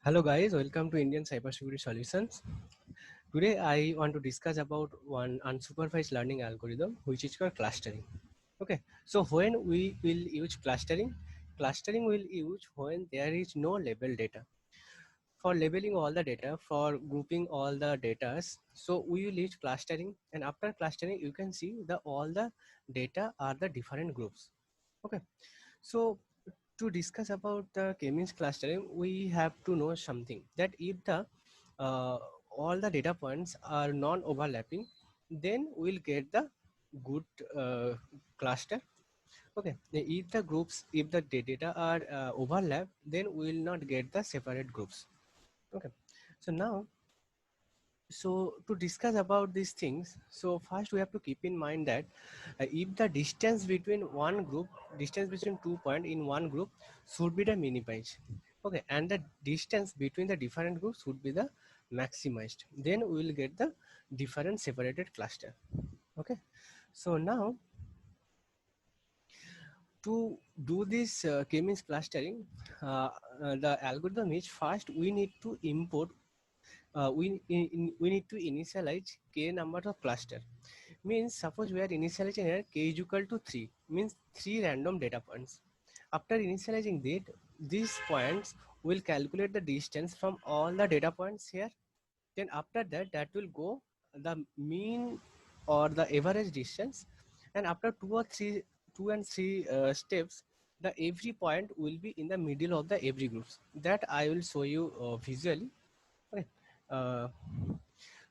Hello guys, welcome to Indian Cybersecurity Solutions. Today I want to discuss about one unsupervised learning algorithm which is called clustering. Okay, so when we will use clustering will use when there is no label data. For labeling all the data, for grouping all the data, so we will use clustering, and after clustering you can see the all the data are the different groups. Okay, so to discuss about the k-means clustering, we have to know something that if the uh, all the data points are non-overlapping, then we'll get the good cluster. Okay, if the groups, if the data are overlap, then we will not get the separate groups. Okay, so now, so to discuss about these things, so first we have to keep in mind that if the distance between one group, distance between 2 points in one group should be the minimized. Okay, and the distance between the different groups should be the maximized, then we will get the different separated cluster. Okay, so now to do this k-means clustering, the algorithm is first we need to import, we need to initialize k number of cluster. Means suppose we are initializing here k is equal to 3, means 3 random data points. After initializing that, these points will calculate the distance from all the data points here. Then after that, that will go the mean or the average distance, and after two and three steps, the every point will be in the middle of the every groups. That I will show you visually. Okay. Uh,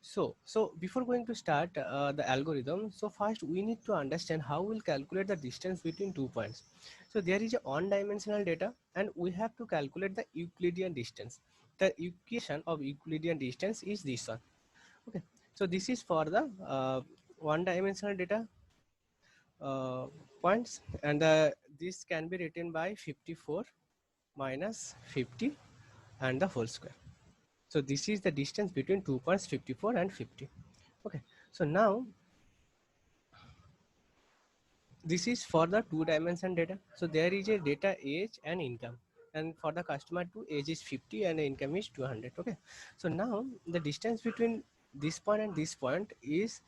so before going to start the algorithm, so first we need to understand how we'll calculate the distance between 2 points. So there is a one-dimensional data, and we have to calculate the Euclidean distance. The equation of Euclidean distance is this one. Okay, so this is for the one-dimensional data uh, points, and this can be written by 54 minus 50 and the whole square. So this is the distance between 2 points 54 and 50. Okay, so now this is for the two-dimension data. So there is a data age and income, and for the customer two, age is 50 and the income is 200. Okay, so now the distance between this point and this point is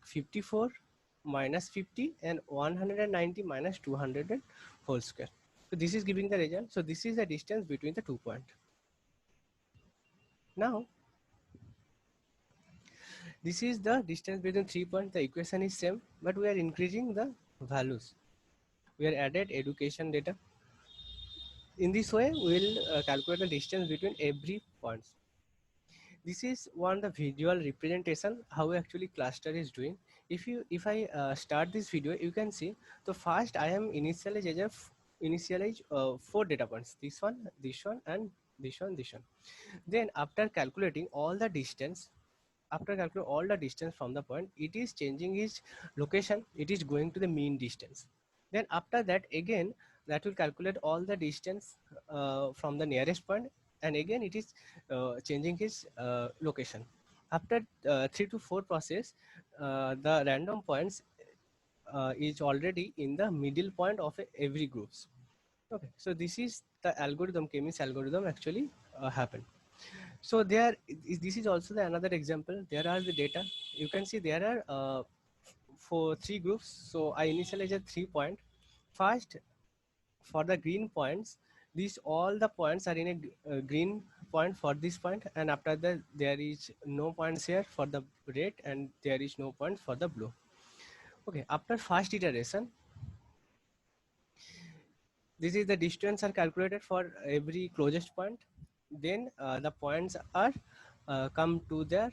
54 minus 50 and 190 minus 200 and whole square. So this is giving the result. So this is the distance between the 2 points. Now this is the distance between 3 points. The equation is same, but we are increasing the values. We are added education data. In this way, we will calculate the distance between every points. This is one the visual representation how actually cluster is doing. If I start this video, you can see. So first I am initialize 4 data points. This one, this one, and this one, this one. Then after calculating all the distance, after calculating all the distance from the point, it is changing its location. It is going to the mean distance. Then after that again, that will calculate all the distance from the nearest point, and again it is changing its location. After 3 to 4 process, the random points is already in the middle point of every groups. Okay, so this is the algorithm, k-means algorithm actually happen. So this is also the another example. There are the data. You can see there are for 3 groups. So I initialize a 3 point. First, for the green points, these all the points are in a green point for this point, and after that there is no points here for the red, and there is no point for the blue. Okay, after first iteration, this is the distance are calculated for every closest point. Then the points are come to their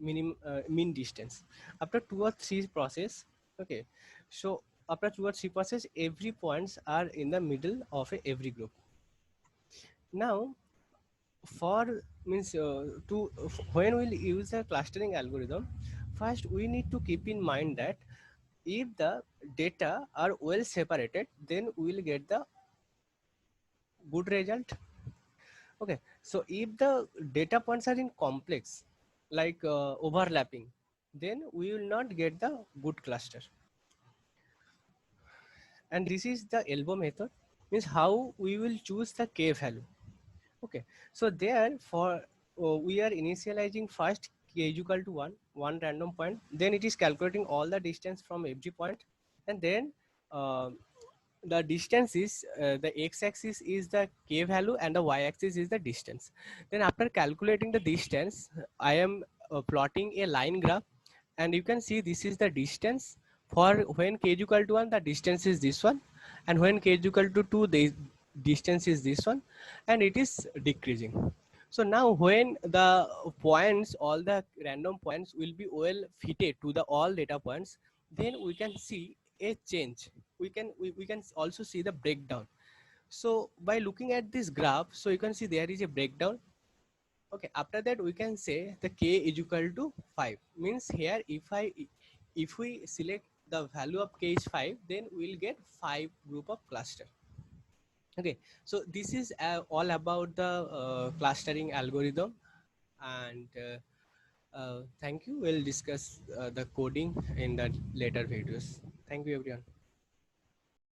mean distance after 2 or 3 process. Okay, so after 2 or 3 process, every points are in the middle of every group. Now for means to when we'll use a clustering algorithm, first we need to keep in mind that if the data are well separated, then we will get the good result. Okay, so if the data points are in complex, like overlapping, then we will not get the good cluster. And this is the elbow method, means how we will choose the k value. Okay, so there for we are initializing first k is equal to one random point, then it is calculating all the distance from every point, and then uh, the distance is the x-axis is the k value and the y-axis is the distance. Then after calculating the distance, I am plotting a line graph, and you can see this is the distance. For when k is equal to 1, the distance is this one, and when k is equal to 2, the distance is this one, and it is decreasing. So now when the points, all the random points will be well fitted to the all data points, then we can see a change. We can also see the breakdown. So by looking at this graph, so you can see there is a breakdown. Okay, after that we can say the k is equal to 5. Means here if we select the value of k is 5, then we'll get 5 group of cluster. Okay, so this is all about the clustering algorithm, and thank you. We'll discuss the coding in the later videos. Thank you everyone.